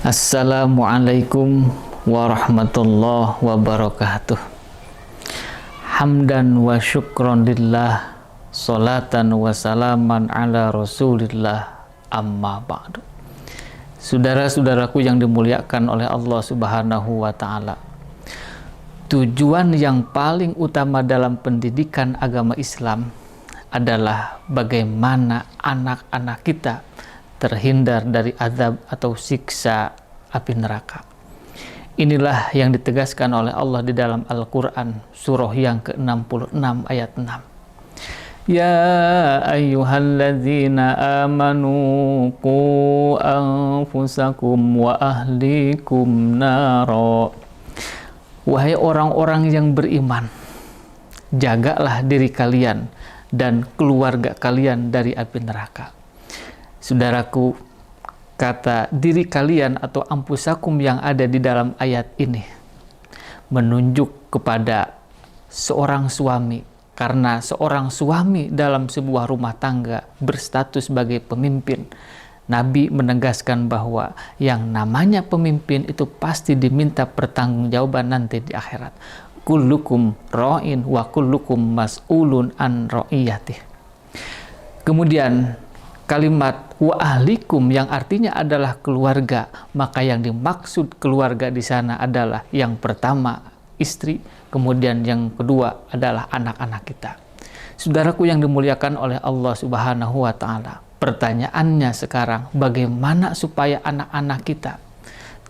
Assalamualaikum warahmatullahi wabarakatuh. Hamdan wa syukron lillah, salatan wa salaman ala rasulillah, amma ba'du. Saudara-saudaraku yang dimuliakan oleh Allah Subhanahu wa ta'ala, tujuan yang paling utama dalam pendidikan agama Islam adalah bagaimana anak-anak kita terhindar dari azab atau siksa api neraka. Inilah yang ditegaskan oleh Allah di dalam Al-Quran, surah yang ke-66 ayat 6. Ya ayyuhalladzina amanu qu anfusakum wa ahlikum naro. Wahai orang-orang yang beriman, jagalah diri kalian dan keluarga kalian dari api neraka. Saudaraku, kata diri kalian atau ampusakum yang ada di dalam ayat ini menunjuk kepada seorang suami, karena seorang suami dalam sebuah rumah tangga berstatus sebagai pemimpin. Nabi menegaskan bahwa yang namanya pemimpin itu pasti diminta pertanggungjawaban nanti di akhirat. Kullukum ra'in wa kullukum mas'ulun an ra'iyatih. Kemudian kalimat wa ahlikum yang artinya adalah keluarga, maka yang dimaksud keluarga di sana adalah yang pertama istri, kemudian yang kedua adalah anak-anak kita. Saudaraku yang dimuliakan oleh Allah Subhanahu wa ta'ala, pertanyaannya sekarang, bagaimana supaya anak-anak kita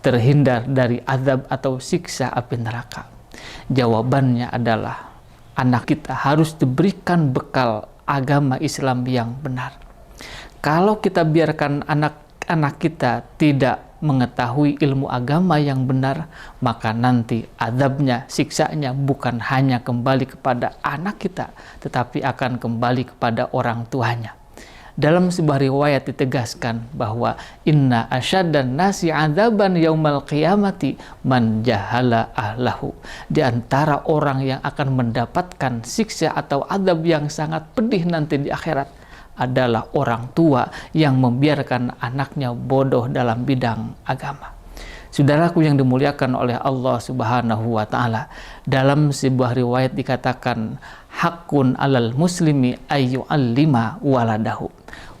terhindar dari azab atau siksa api neraka? Jawabannya adalah anak kita harus diberikan bekal agama Islam yang benar. Kalau kita biarkan anak-anak kita tidak mengetahui ilmu agama yang benar, maka nanti azabnya, siksanya bukan hanya kembali kepada anak kita, tetapi akan kembali kepada orang tuanya. Dalam sebuah riwayat ditegaskan bahwa inna asyaddan nasi adzaban yaumal qiyamati man jahala ahlahu. Di antara orang yang akan mendapatkan siksa atau azab yang sangat pedih nanti di akhirat adalah orang tua yang membiarkan anaknya bodoh dalam bidang agama. Saudaraku yang dimuliakan oleh Allah Subhanahu wa ta'ala, dalam sebuah riwayat dikatakan hakun alal muslimi ayyu'allima waladahu.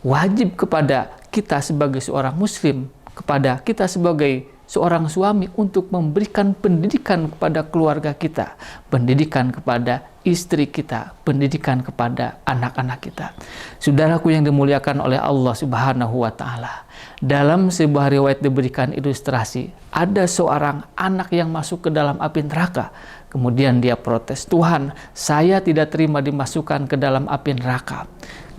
Wajib kepada kita sebagai seorang muslim, kepada kita sebagai seorang suami untuk memberikan pendidikan kepada keluarga kita, pendidikan kepada istri kita, pendidikan kepada anak-anak kita. Saudaraku yang dimuliakan oleh Allah Subhanahu wa ta'ala, dalam sebuah riwayat diberikan ilustrasi, ada seorang anak yang masuk ke dalam api neraka. Kemudian dia protes, Tuhan, saya tidak terima dimasukkan ke dalam api neraka.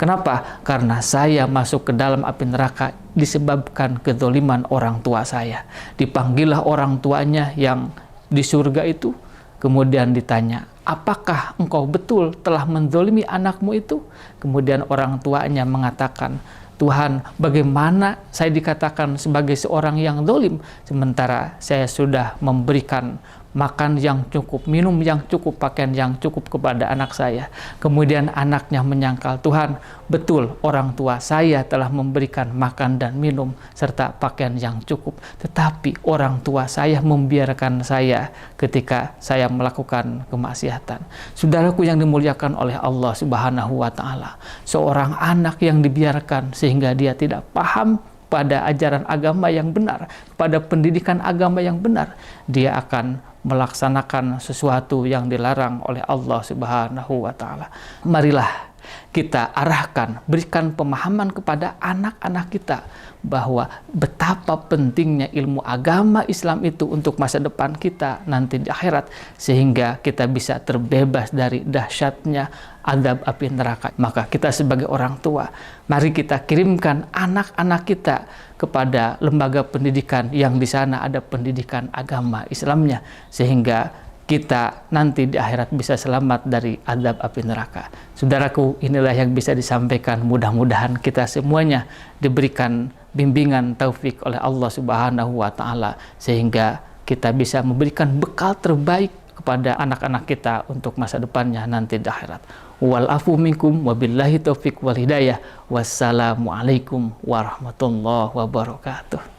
Kenapa? Karena saya masuk ke dalam api neraka disebabkan kezaliman orang tua saya. Dipanggillah orang tuanya yang di surga itu, kemudian ditanya, apakah engkau betul telah menzalimi anakmu itu? Kemudian orang tuanya mengatakan, Tuhan, bagaimana saya dikatakan sebagai seorang yang zalim, sementara saya sudah memberikan makan yang cukup, minum yang cukup, pakaian yang cukup kepada anak saya. Kemudian anaknya menyangkal, Tuhan, betul orang tua saya telah memberikan makan dan minum serta pakaian yang cukup, tetapi orang tua saya membiarkan saya ketika saya melakukan kemaksiatan. Saudaraku yang dimuliakan oleh Allah Subhanahu wa ta'ala, seorang anak yang dibiarkan sehingga dia tidak paham pada ajaran agama yang benar, pada pendidikan agama yang benar, dia akan melaksanakan sesuatu yang dilarang oleh Allah Subhanahu wa ta'ala. Marilah kita arahkan, berikan pemahaman kepada anak-anak kita bahwa betapa pentingnya ilmu agama Islam itu untuk masa depan kita nanti di akhirat, sehingga kita bisa terbebas dari dahsyatnya azab api neraka. Maka kita sebagai orang tua, mari kita kirimkan anak-anak kita kepada lembaga pendidikan yang di sana ada pendidikan agama Islamnya, sehingga kita nanti di akhirat bisa selamat dari azab api neraka. Saudaraku, inilah yang bisa disampaikan. Mudah-mudahan kita semuanya diberikan bimbingan taufik oleh Allah Subhanahu wa ta'ala, sehingga kita bisa memberikan bekal terbaik kepada anak-anak kita untuk masa depannya nanti di akhirat. Wal afu minkum wabillahi taufik wal hidayah. Wassalamualaikum warahmatullahi wabarakatuh.